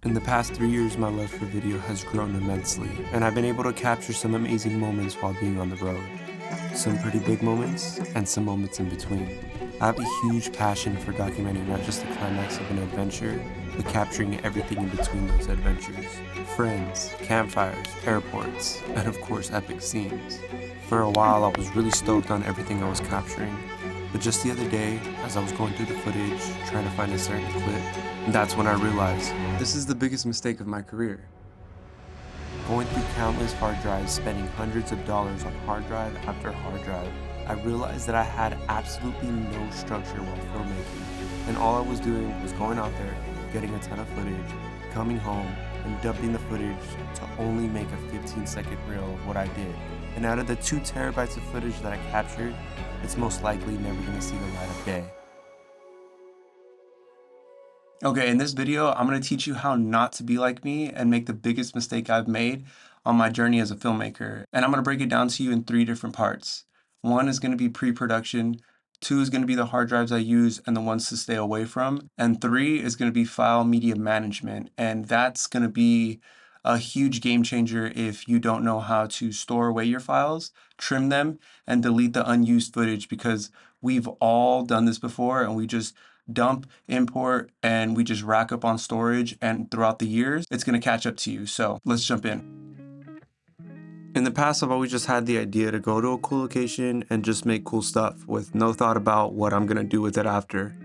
In the past 3 years, my love for video has grown immensely, and I've been able to capture some amazing moments while being on the road. Some pretty big moments, and some moments in between. I have a huge passion for documenting not just the climax of an adventure, but capturing everything in between those adventures. Friends, campfires, airports, and of course epic scenes. For a while, I was really stoked on everything I was capturing, but just the other day, as I was going through the footage, trying to find a certain clip, that's when I realized this is the biggest mistake of my career. Going through countless hard drives, spending hundreds of dollars on hard drive after hard drive, I realized that I had absolutely no structure while filmmaking, and all I was doing was going out there, getting a ton of footage, coming home, and dumping the footage to only make a 15-second reel of what I did. And out of the 2 terabytes of footage that I captured, it's most likely never going to see the light of day. Okay, in this video, I'm going to teach you how not to be like me and make the biggest mistake I've made on my journey as a filmmaker. And I'm going to break it down to you in 3 different parts. 1 is going to be pre-production, 2 is going to be the hard drives I use and the ones to stay away from, and 3 is going to be file media management. And that's going to be a huge game changer if you don't know how to store away your files, trim them, and delete the unused footage, because we've all done this before and we just dump, import, and we just rack up on storage, and throughout the years, it's going to catch up to you. So let's jump in. In the past, I've always just had the idea to go to a cool location and just make cool stuff with no thought about what I'm going to do with it after.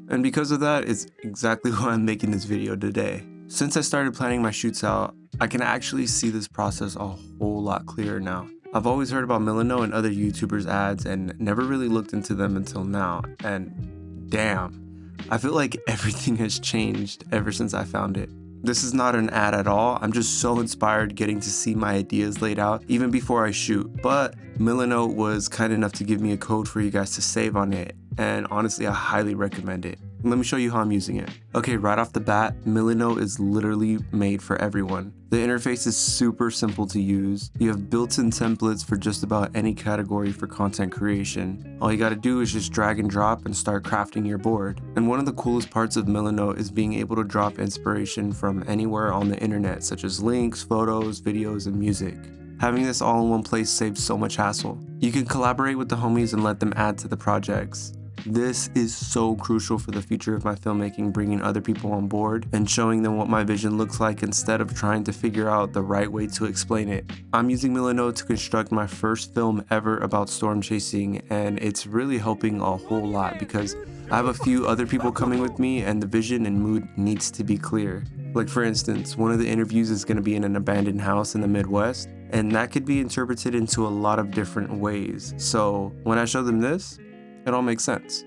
And because of that, it's exactly why I'm making this video today. Since I started planning my shoots out, I can actually see this process a whole lot clearer now. I've always heard about Milanote and other YouTubers' ads and never really looked into them until now, and damn, I feel like everything has changed ever since I found it. This is not an ad at all, I'm just so inspired getting to see my ideas laid out even before I shoot, but Milanote was kind enough to give me a code for you guys to save on it, and honestly I highly recommend it. Let me show you how I'm using it. Okay, right off the bat, Milanote is literally made for everyone. The interface is super simple to use. You have built-in templates for just about any category for content creation. All you gotta do is just drag and drop and start crafting your board. And one of the coolest parts of Milanote is being able to drop inspiration from anywhere on the internet, such as links, photos, videos, and music. Having this all in one place saves so much hassle. You can collaborate with the homies and let them add to the projects. This is so crucial for the future of my filmmaking, bringing other people on board and showing them what my vision looks like instead of trying to figure out the right way to explain it. I'm using Milanote to construct my first film ever about storm chasing, and it's really helping a whole lot because I have a few other people coming with me and the vision and mood needs to be clear. Like for instance, one of the interviews is going to be in an abandoned house in the Midwest, and that could be interpreted into a lot of different ways. So when I show them this, it all makes sense.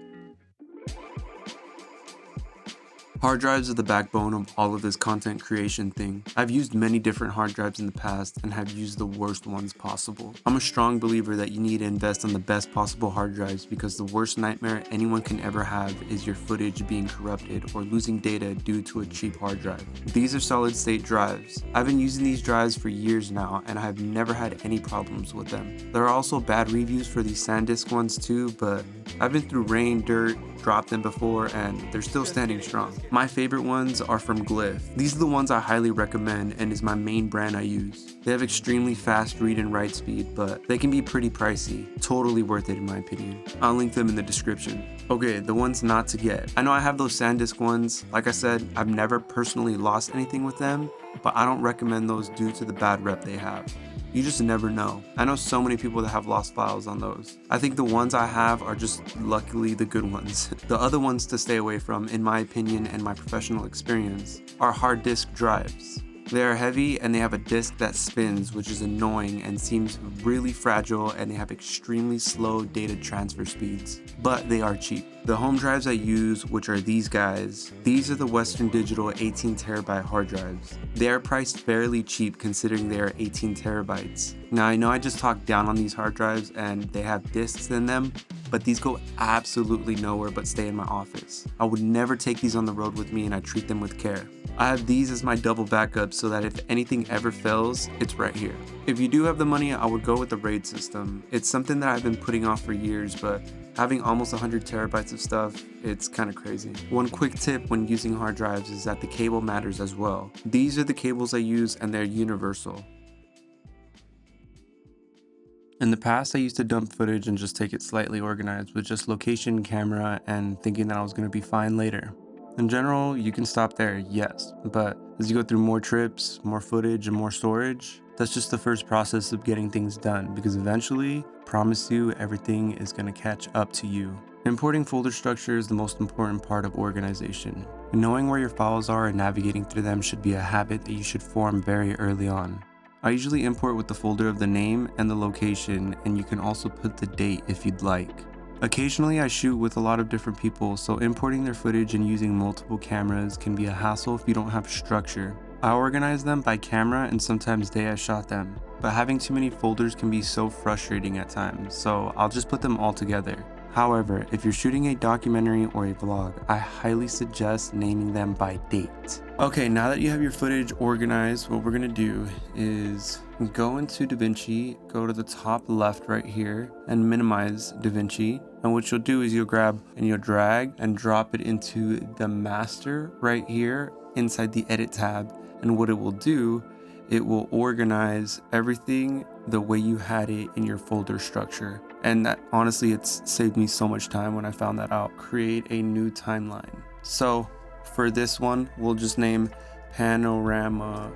Hard drives are the backbone of all of this content creation thing. I've used many different hard drives in the past and have used the worst ones possible. I'm a strong believer that you need to invest on the best possible hard drives because the worst nightmare anyone can ever have is your footage being corrupted or losing data due to a cheap hard drive. These are solid state drives. I've been using these drives for years now and I have never had any problems with them. There are also bad reviews for these SanDisk ones too, but I've been through rain, dirt, dropped them before, and they're still standing strong. My favorite ones are from Glyph. These are the ones I highly recommend and is my main brand I use. They have extremely fast read and write speed, but they can be pretty pricey. Totally worth it in my opinion. I'll link them in the description. Okay, the ones not to get. I know I have those SanDisk ones. Like I said, I've never personally lost anything with them, but I don't recommend those due to the bad rep they have. You just never know. I know so many people that have lost files on those. I think the ones I have are just luckily the good ones. The other ones to stay away from, in my opinion and my professional experience, are hard disk drives. They are heavy and they have a disk that spins, which is annoying and seems really fragile, and they have extremely slow data transfer speeds, but they are cheap. The home drives I use, which are these guys, these are the Western Digital 18 terabyte hard drives. They are priced fairly cheap considering they are 18 terabytes. Now I know I just talked down on these hard drives and they have disks in them, but these go absolutely nowhere but stay in my office. I would never take these on the road with me and I treat them with care. I have these as my double backup so that if anything ever fails, it's right here. If you do have the money, I would go with the RAID system. It's something that I've been putting off for years, but having almost 100 terabytes of stuff, it's kind of crazy. One quick tip when using hard drives is that the cable matters as well. These are the cables I use and they're universal. In the past, I used to dump footage and just take it slightly organized with just location, camera, and thinking that I was going to be fine later. In general, you can stop there, yes, but as you go through more trips, more footage, and more storage, that's just the first process of getting things done, because eventually, promise you, everything is going to catch up to you. Importing folder structure is the most important part of organization. And knowing where your files are and navigating through them should be a habit that you should form very early on. I usually import with the folder of the name and the location, and you can also put the date if you'd like. Occasionally I shoot with a lot of different people, so importing their footage and using multiple cameras can be a hassle if you don't have structure. I organize them by camera and sometimes day I shot them, but having too many folders can be so frustrating at times, so I'll just put them all together. However, if you're shooting a documentary or a vlog, I highly suggest naming them by date. Okay, now that you have your footage organized, what we're gonna do is go into DaVinci, go to the top left right here, and minimize DaVinci. And what you'll do is you'll grab and you'll drag and drop it into the master right here inside the edit tab. And what it will do, it will organize everything the way you had it in your folder structure. And that honestly, it's saved me so much time when I found that out. Create a new timeline. So for this one, we'll just name Panorama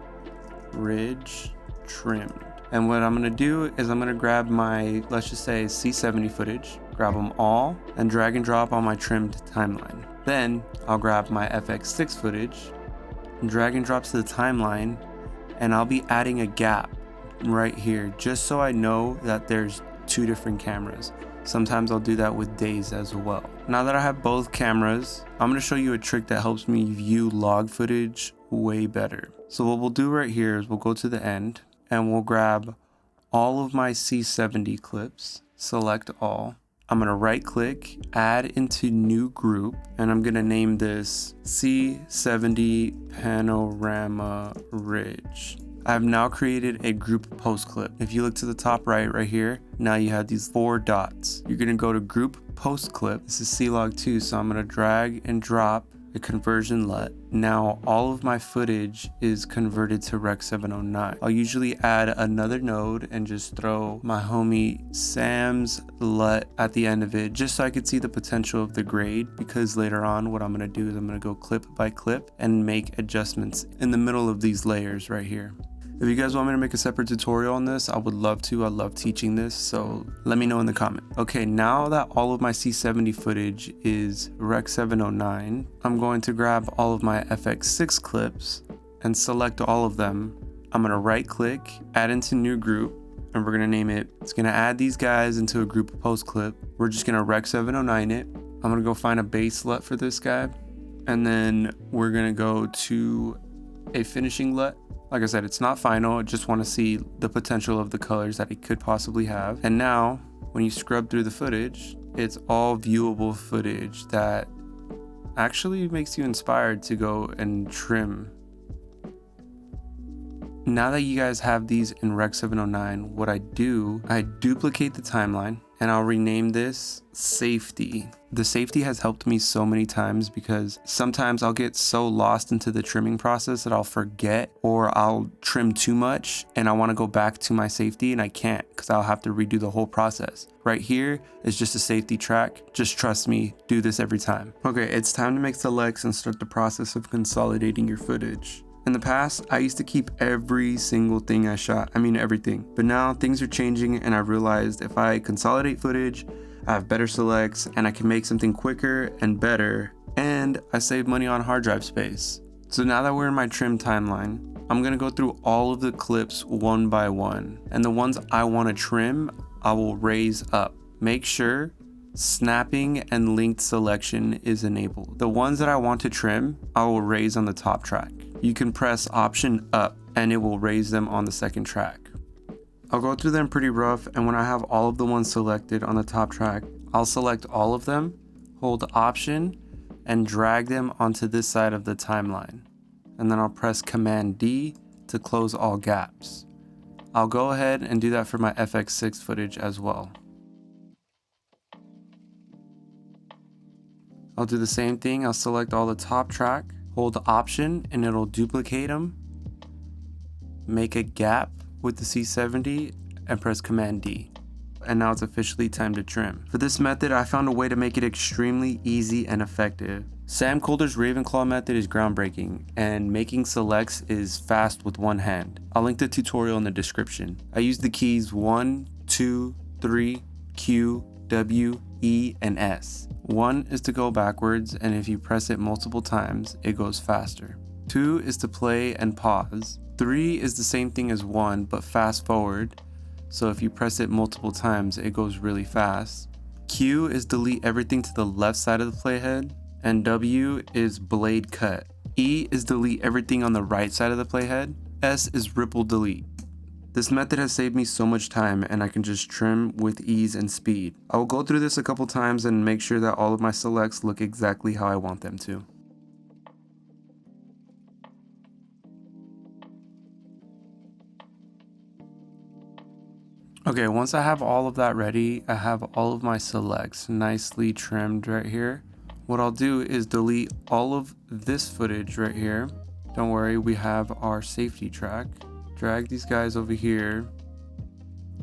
Ridge Trimmed. And what I'm gonna do is I'm gonna grab my, let's just say C70 footage, grab them all and drag and drop on my trimmed timeline. Then I'll grab my FX6 footage and drag and drop to the timeline, and I'll be adding a gap right here just so I know that there's two different cameras. Sometimes I'll do that with days as well. Now that I have both cameras, I'm going to show you a trick that helps me view log footage way better. So what we'll do right here is we'll go to the end and we'll grab all of my C70 clips, select all. I'm going to right click, add into new group, and I'm going to name this C70 Panorama Ridge. I've now created a group post clip. If you look to the top right here, now you have these 4 dots. You're gonna go to group post clip. This is C-Log2, so I'm gonna drag and drop a conversion LUT. Now all of my footage is converted to Rec 709. I'll usually add another node and just throw my homie Sam's LUT at the end of it, just so I could see the potential of the grade, because later on what I'm gonna do is I'm gonna go clip by clip and make adjustments in the middle of these layers right here. If you guys want me to make a separate tutorial on this, I would love to. I love teaching this, so let me know in the comment. Okay, now that all of my C70 footage is Rec 709, I'm going to grab all of my FX6 clips and select all of them. I'm gonna right click, add into new group, and we're gonna name it. It's gonna add these guys into a group post clip. We're just gonna Rec 709 it. I'm gonna go find a base LUT for this guy, and then we're gonna go to a finishing LUT. Like I said, it's not final. I just want to see the potential of the colors that it could possibly have. And now when you scrub through the footage, it's all viewable footage that actually makes you inspired to go and trim. Now that you guys have these in Rec 709, what I do, I duplicate the timeline and I'll rename this Safety. The safety has helped me so many times because sometimes I'll get so lost into the trimming process that I'll forget, or I'll trim too much and I want to go back to my safety and I can't because I'll have to redo the whole process. Right here is just a safety track. Just trust me, do this every time. Okay, it's time to make selects and start the process of consolidating your footage. In the past, I used to keep every single thing I shot, everything. But now things are changing and I realized if I consolidate footage, I have better selects and I can make something quicker and better, and I save money on hard drive space. So now that we're in my trim timeline, I'm gonna go through all of the clips one by one, and the ones I wanna trim, I will raise up. Make sure snapping and linked selection is enabled. The ones that I want to trim, I will raise on the top track. You can press option up and it will raise them on the second track. I'll go through them pretty rough, and when I have all of the ones selected on the top track, I'll select all of them, hold option, and drag them onto this side of the timeline. and then I'll press Command D to close all gaps. I'll go ahead and do that for my FX6 footage as well. I'll do the same thing. I'll select all the top track, hold the Option, and it'll duplicate them, make a gap with the C70, and press Command D. And now it's officially time to trim. For this method, I found a way to make it extremely easy and effective. Sam Kolder's Ravenclaw method is groundbreaking, and making selects is fast with one hand. I'll link the tutorial in the description. I use the keys 1, 2, 3, Q, W, E, and S. 1 is to go backwards, and if you press it multiple times, it goes faster. 2 is to play and pause. 3 is the same thing as 1, but fast forward. So if you press it multiple times, it goes really fast. Q is delete everything to the left side of the playhead, and W is blade cut. E is delete everything on the right side of the playhead. S is ripple delete. This method has saved me so much time, and I can just trim with ease and speed. I will go through this a couple times and make sure that all of my selects look exactly how I want them to. Okay, once I have all of that ready, I have all of my selects nicely trimmed right here. What I'll do is delete all of this footage right here. Don't worry, we have our safety track. Drag these guys over here.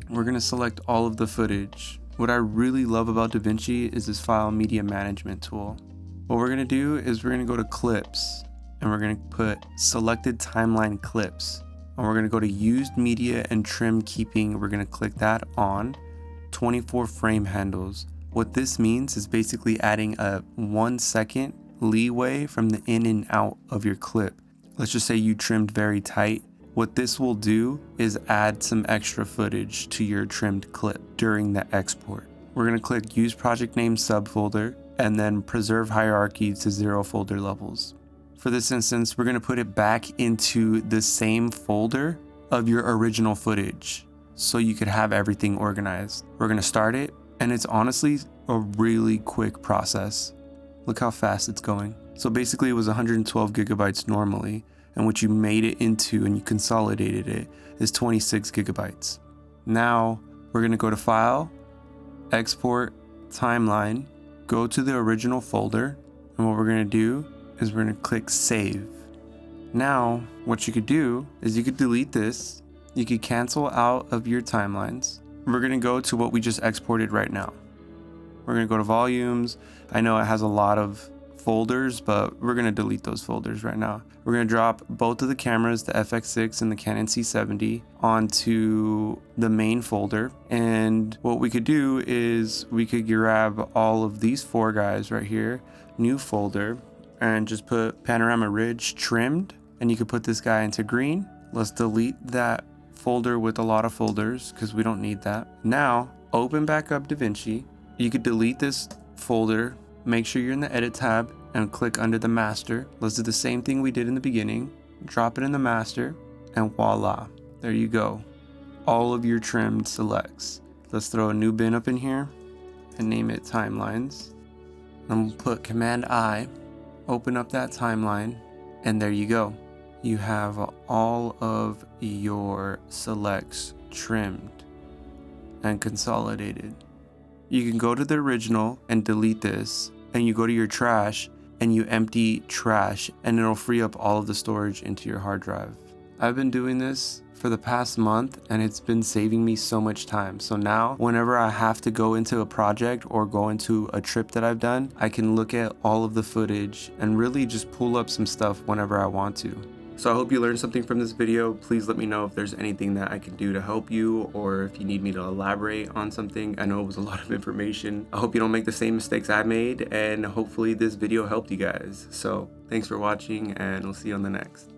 We're gonna select all of the footage. What I really love about DaVinci is this file media management tool. What we're gonna do is we're gonna go to clips, and we're gonna put selected timeline clips. And we're gonna go to used media and trim keeping. We're gonna click that on 24 frame handles. What this means is basically adding a 1 second leeway from the in and out of your clip. Let's just say you trimmed very tight. What this will do is add some extra footage to your trimmed clip during the export. We're gonna click use project name subfolder and then preserve hierarchy to 0 folder levels. For this instance, we're gonna put it back into the same folder of your original footage so you could have everything organized. We're gonna start it, and it's honestly a really quick process. Look how fast it's going. So basically it was 112 gigabytes normally, and what you made it into and you consolidated it is 26 gigabytes. Now we're gonna go to File, Export, Timeline, go to the original folder, and what we're gonna do is we're gonna click Save. Now, what you could do is you could delete this, you could cancel out of your timelines. We're gonna go to what we just exported right now. We're gonna go to volumes. I know it has a lot of folders, but we're gonna delete those folders right now. We're gonna drop both of the cameras, the FX6 and the Canon C70, onto the main folder. And what we could do is we could grab all of these 4 guys right here, new folder, and just put Panorama Ridge trimmed, and you could put this guy into green. Let's delete that folder with a lot of folders because we don't need that. Now, open back up DaVinci. You could delete this folder, make sure you're in the edit tab and click under the master. Let's do the same thing we did in the beginning. Drop it in the master and voila, there you go. All of your trimmed selects. Let's throw a new bin up in here and name it timelines. And we'll put Command I, open up that timeline, and there you go. You have all of your selects trimmed and consolidated. You can go to the original and delete this, and you go to your trash and you empty trash, and it'll free up all of the storage into your hard drive. I've been doing this for the past month, and it's been saving me so much time. So now whenever I have to go into a project or go into a trip that I've done, I can look at all of the footage and really just pull up some stuff whenever I want to. So I hope you learned something from this video. Please let me know if there's anything that I can do to help you, or if you need me to elaborate on something. I know it was a lot of information. I hope you don't make the same mistakes I made, and hopefully this video helped you guys. So thanks for watching, and we'll see you on the next.